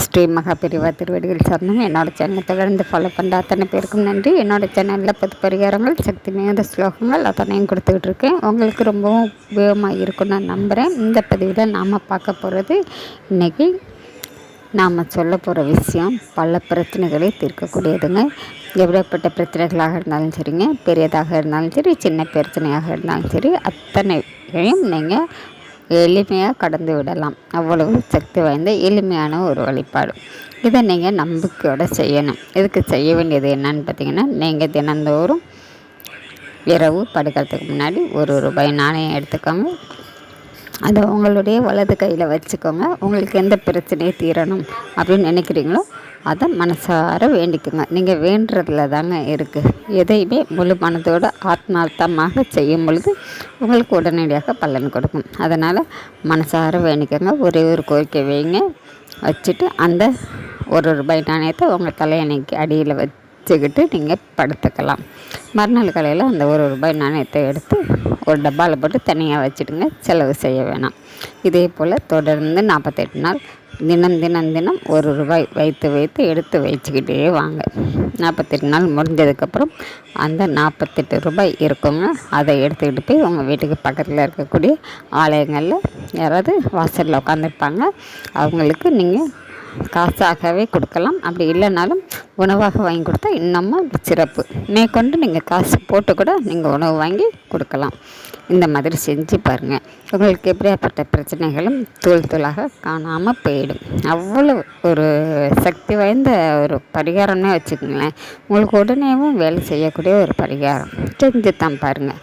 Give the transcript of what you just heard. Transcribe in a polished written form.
ஸ்ரீ மகாபெரிவா திருவடிகள் சரணம். என்னோடய சேனலை தொடர்ந்து ஃபாலோ பண்ணுற அத்தனை பேருக்கும் நன்றி. என்னோடய சேனலில் 10 பரிகாரங்கள், சக்தி மிகுந்த ஸ்லோகங்கள் அத்தனையும் கொடுத்துக்கிட்டு இருக்கேன். உங்களுக்கு ரொம்பவும் உபயோகமாக இருக்கும்னு நான் நம்புகிறேன். இந்த பதிவில் நாம் பார்க்க போகிறது, இன்றைக்கி நாம் சொல்ல போகிற விஷயம் பல பிரச்சனைகளை தீர்க்கக்கூடியதுங்க. எப்படிப்பட்ட பிரச்சனைகளாக இருந்தாலும் சரிங்க, பெரியதாக இருந்தாலும் சரி, சின்ன பிரச்சனையாக இருந்தாலும் சரி, அத்தனையும் நீங்கள் எளிமையாக கடந்து விடலாம். அவ்வளவு சக்தி வாய்ந்த எளிமையான ஒரு வழிபாடு. இதை நீங்கள் நம்பிக்கையோடு செய்யணும். இதுக்கு செய்ய வேண்டியது என்னன்னு பார்த்தீங்கன்னா, நீங்கள் தினந்தோறும் இரவு படுக்கிறதுக்கு முன்னாடி ₹1 நாணயம் எடுத்துக்கோங்க. அதை உங்களுடைய வலது கையில் வச்சுக்கோங்க. உங்களுக்கு எந்த பிரச்சனையை தீரணும் அப்படின்னு நினைக்கிறீங்களோ அதை மனசார வேண்டிக்கோங்க. நீங்கள் வேண்டுறதுல தாங்க இருக்குது. எதையுமே முழு மனதோடு ஆத்மார்த்தமாக செய்யும் பொழுது உங்களுக்கு உடனடியாக பலன் கொடுக்கும். அதனால் மனசார வேண்டிக்கோங்க. ஒரே ஒரு கோரிக்கை வைங்க. வச்சுட்டு அந்த ₹1 நாணயத்தை உங்கள் தலையணைக்கு அடியில் வச்சுக்கிட்டு நீங்கள் படுத்துக்கலாம். மறுநாள் காலையில் அந்த ₹1 நாணயத்தை எடுத்து ஒரு டப்பாவில் போட்டு தனியாக வச்சுடுங்க. செலவு செய்ய வேணாம். இதே போல் தொடர்ந்து 48 நாள் தினம் ₹1 வைத்து எடுத்து வச்சுக்கிட்டே வாங்க. 48 நாள் முடிஞ்சதுக்கப்புறம் அந்த ₹48 இருக்குங்க. அதை எடுத்துக்கிட்டு போய் உங்கள் வீட்டுக்கு பக்கத்தில் இருக்கக்கூடிய ஆலயங்களில் யாராவது வாசலில் உட்காந்துருப்பாங்க, அவங்களுக்கு நீங்கள் காசாகவே கொடுக்கலாம். அப்படி இல்லைனாலும் உணவாக வாங்கி கொடுத்தா இன்னமும் சிறப்பு. மேற்கொண்டு நீங்கள் காசு போட்டு கூட நீங்கள் உணவு வாங்கி கொடுக்கலாம். இந்த மாதிரி செஞ்சு பாருங்கள். உங்களுக்கு எப்படியாப்பட்ட பிரச்சனைகளும் தூளாக காணாமல் போயிடும். அவ்வளோ ஒரு சக்தி வாய்ந்த ஒரு பரிகாரம்னே வச்சுக்கோங்களேன். உங்களுக்கு உடனேவும் வேலை செய்யக்கூடிய ஒரு பரிகாரம். செஞ்சு தான் பாருங்கள்.